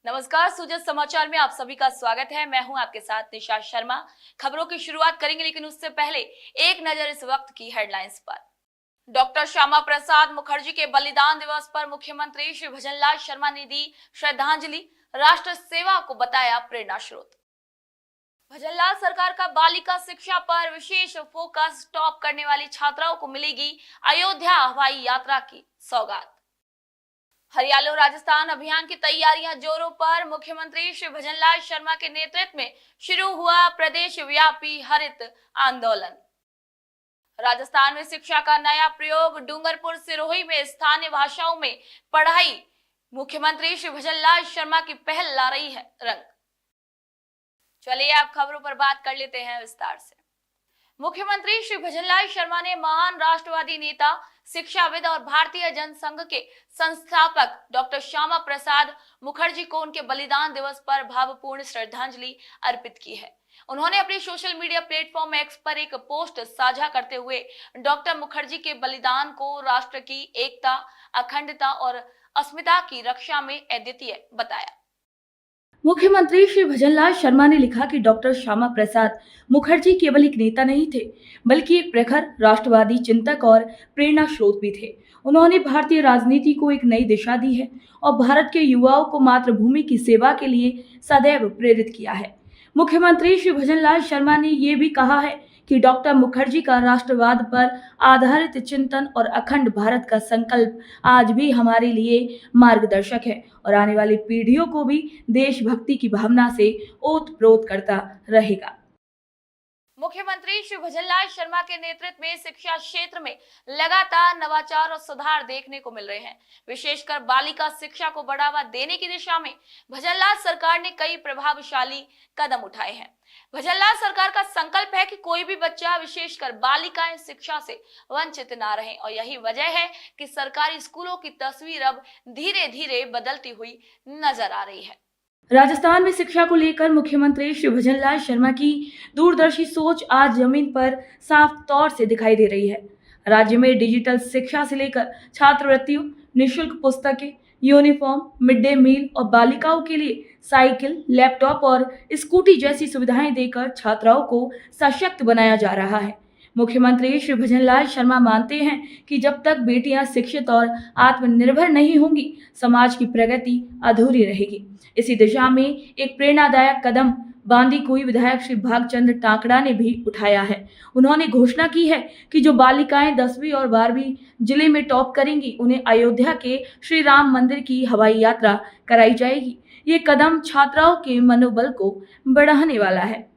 नमस्कार, सूजत समाचार में आप सभी का स्वागत है। मैं हूं आपके साथ निशा शर्मा। खबरों की शुरुआत करेंगे, लेकिन उससे पहले एक नजर इस वक्त की हेडलाइंस पर। डॉक्टर श्यामा प्रसाद मुखर्जी के बलिदान दिवस पर मुख्यमंत्री श्री भजनलाल शर्मा ने दी श्रद्धांजलि। राष्ट्र सेवा को बताया प्रेरणा स्रोत। भजनलाल सरकार का बालिका शिक्षा पर विशेष फोकस। टॉप करने वाली छात्राओं को मिलेगी अयोध्या हवाई यात्रा की सौगात। हरियालो राजस्थान अभियान की तैयारियां जोरों पर। मुख्यमंत्री श्री भजनलाल शर्मा के नेतृत्व में शुरू हुआ प्रदेश व्यापी हरित आंदोलन। राजस्थान में शिक्षा का नया प्रयोग। डूंगरपुर सिरोही में स्थानीय भाषाओं में पढ़ाई। मुख्यमंत्री श्री भजनलाल शर्मा की पहल ला रही है रंग। चलिए अब खबरों पर बात कर लेते हैं विस्तार से। मुख्यमंत्री श्री भजनलाल शर्मा ने महान राष्ट्रवादी नेता, शिक्षाविद और भारतीय जनसंघ के संस्थापक डॉक्टर श्यामा प्रसाद मुखर्जी को उनके बलिदान दिवस पर भावपूर्ण श्रद्धांजलि अर्पित की है। उन्होंने अपने सोशल मीडिया प्लेटफॉर्म एक्स पर एक पोस्ट साझा करते हुए डॉक्टर मुखर्जी के बलिदान को राष्ट्र की एकता, अखंडता और अस्मिता की रक्षा में अद्वितीय बताया। मुख्यमंत्री श्री भजनलाल शर्मा ने लिखा कि डॉक्टर श्यामा प्रसाद मुखर्जी केवल एक नेता नहीं थे, बल्कि एक प्रखर राष्ट्रवादी चिंतक और प्रेरणा स्रोत भी थे। उन्होंने भारतीय राजनीति को एक नई दिशा दी है और भारत के युवाओं को मातृभूमि की सेवा के लिए सदैव प्रेरित किया है। मुख्यमंत्री श्री भजनलाल शर्मा ने ये भी कहा है कि डॉक्टर मुखर्जी का राष्ट्रवाद पर आधारित चिंतन और अखंड भारत का संकल्प आज भी हमारे लिए मार्गदर्शक है और आने वाली पीढ़ियों को भी देशभक्ति की भावना से ओतप्रोत करता रहेगा। मुख्यमंत्री श्री भजनलाल शर्मा के नेतृत्व में शिक्षा क्षेत्र में लगातार नवाचार और सुधार देखने को मिल रहे हैं। विशेषकर बालिका शिक्षा को बढ़ावा देने की दिशा में भजनलाल सरकार ने कई प्रभावशाली कदम उठाए हैं। भजनलाल सरकार का संकल्प है कि कोई भी बच्चा, विशेषकर बालिकाएं, शिक्षा से वंचित ना रहे और यही वजह है कि सरकारी स्कूलों की तस्वीर अब धीरे धीरे बदलती हुई नजर आ रही है। राजस्थान में शिक्षा को लेकर मुख्यमंत्री श्री भजनलाल शर्मा की दूरदर्शी सोच आज जमीन पर साफ तौर से दिखाई दे रही है। राज्य में डिजिटल शिक्षा से लेकर छात्रवृत्तियों, निःशुल्क पुस्तकें, यूनिफॉर्म, मिड डे मील और बालिकाओं के लिए साइकिल, लैपटॉप और स्कूटी जैसी सुविधाएं देकर छात्राओं को सशक्त बनाया जा रहा है। मुख्यमंत्री श्री भजनलाल शर्मा मानते हैं कि जब तक बेटियां शिक्षित और आत्मनिर्भर नहीं होंगी, समाज की प्रगति अधूरी रहेगी। इसी दिशा में एक प्रेरणादायक कदम बांदीकुई विधायक श्री भागचंद्र टांकड़ा ने भी उठाया है। उन्होंने घोषणा की है कि जो बालिकाएं 10वीं और 12वीं जिले में टॉप करेंगी, उन्हें अयोध्या के श्री राम मंदिर की हवाई यात्रा कराई जाएगी। ये कदम छात्राओं के मनोबल को बढ़ाने वाला है।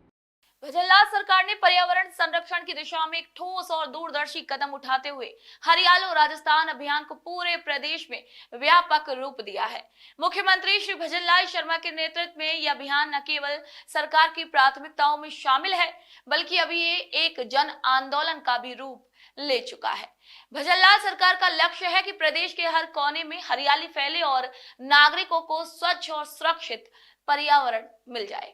भजनलाल सरकार ने पर्यावरण संरक्षण की दिशा में एक ठोस और दूरदर्शी कदम उठाते हुए हरियालो राजस्थान अभियान को पूरे प्रदेश में व्यापक रूप दिया है। मुख्यमंत्री श्री भजनलाल शर्मा के नेतृत्व में यह अभियान न केवल सरकार की प्राथमिकताओं में शामिल है, बल्कि अभी ये एक जन आंदोलन का भी रूप ले चुका है। भजनलाल सरकार का लक्ष्य है कि प्रदेश के हर कोने में हरियाली फैले और नागरिकों को स्वच्छ और सुरक्षित पर्यावरण मिल जाए।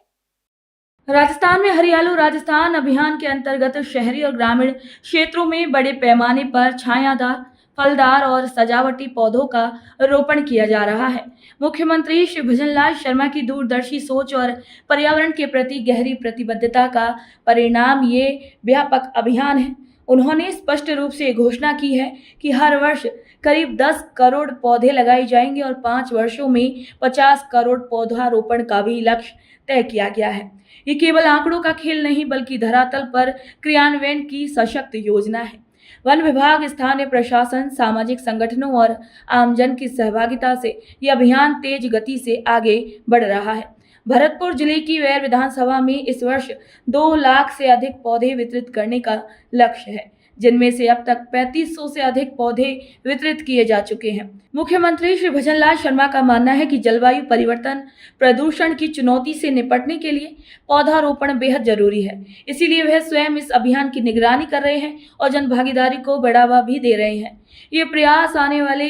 राजस्थान में हरियालो राजस्थान अभियान के अंतर्गत शहरी और ग्रामीण क्षेत्रों में बड़े पैमाने पर छायादार, फलदार और सजावटी पौधों का रोपण किया जा रहा है। मुख्यमंत्री श्री भजनलाल शर्मा की दूरदर्शी सोच और पर्यावरण के प्रति गहरी प्रतिबद्धता का परिणाम ये व्यापक अभियान है। उन्होंने स्पष्ट रूप से घोषणा की है कि हर वर्ष करीब 10 करोड़ पौधे लगाए जाएंगे और 5 वर्षों में 50 करोड़ पौधारोपण का भी लक्ष्य तय किया गया है। ये केवल आंकड़ों का खेल नहीं, बल्कि धरातल पर क्रियान्वयन की सशक्त योजना है। वन विभाग, स्थानीय प्रशासन, सामाजिक संगठनों और आमजन की सहभागिता से यह अभियान तेज गति से आगे बढ़ रहा है। भरतपुर जिले की वैर विधानसभा में इस वर्ष 2 लाख से अधिक पौधे वितरित करने का लक्ष्य है, जिनमें से अब तक 3500 से अधिक पौधे वितरित किए जा चुके हैं। मुख्यमंत्री श्री भजनलाल शर्मा का मानना है कि जलवायु परिवर्तन, प्रदूषण की चुनौती से निपटने के लिए पौधारोपण बेहद जरूरी है। इसीलिए वह स्वयं इस अभियान की निगरानी कर रहे हैं और जन भागीदारी को बढ़ावा भी दे रहे हैं। ये प्रयास आने वाले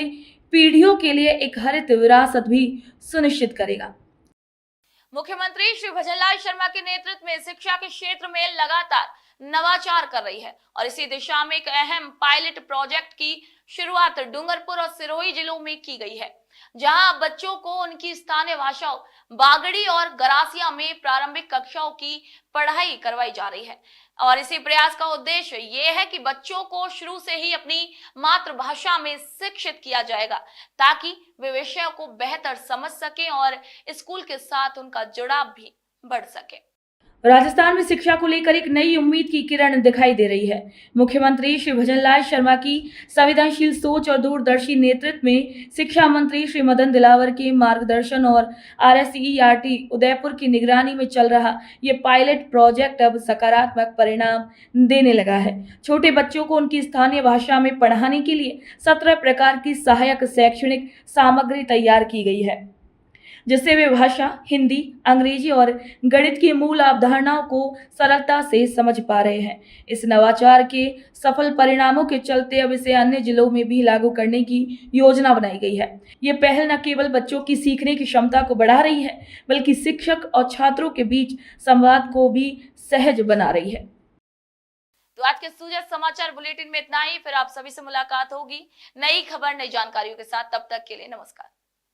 पीढ़ियों के लिए एक हरित विरासत भी सुनिश्चित करेगा। मुख्यमंत्री श्री भजनलाल शर्मा के नेतृत्व में शिक्षा के क्षेत्र में लगातार नवाचार कर रही है और इसी दिशा में एक अहम पायलट प्रोजेक्ट की शुरुआत डूंगरपुर और सिरोही जिलों में की गई है। जहां अब बच्चों को उनकी स्थानीय भाषाओं बागड़ी और गरासिया में प्रारंभिक कक्षाओं की पढ़ाई करवाई जा रही है। और इसी प्रयास का उद्देश्य ये है कि बच्चों को शुरू से ही अपनी मातृभाषा में शिक्षित किया जाएगा, ताकि वे विषयों को बेहतर समझ सकें और स्कूल के साथ उनका जुड़ाव भी बढ़ सके। राजस्थान में शिक्षा को लेकर एक नई उम्मीद की किरण दिखाई दे रही है। मुख्यमंत्री श्री भजनलाल शर्मा की संवेदनशील सोच और दूरदर्शी नेतृत्व में शिक्षा मंत्री श्री मदन दिलावर के मार्गदर्शन और RSERT उदयपुर की निगरानी में चल रहा ये पायलट प्रोजेक्ट अब सकारात्मक परिणाम देने लगा है। छोटे बच्चों को उनकी स्थानीय भाषा में पढ़ाने के लिए 17 प्रकार की सहायक शैक्षणिक सामग्री तैयार की गई है, जिससे वे भाषा, हिंदी, अंग्रेजी और गणित की मूल अवधारणाओं को सरलता से समझ पा रहे हैं। इस नवाचार के सफल परिणामों के चलते अब इसे अन्य जिलों में भी लागू करने की योजना बनाई गई है। ये पहल न केवल बच्चों की सीखने की क्षमता को बढ़ा रही है, बल्कि शिक्षक और छात्रों के बीच संवाद को भी सहज बना रही है। तो आज के सूझे समाचार बुलेटिन में इतना ही। फिर आप सभी से मुलाकात होगी नई खबर, नई जानकारियों के साथ। तब तक के लिए नमस्कार।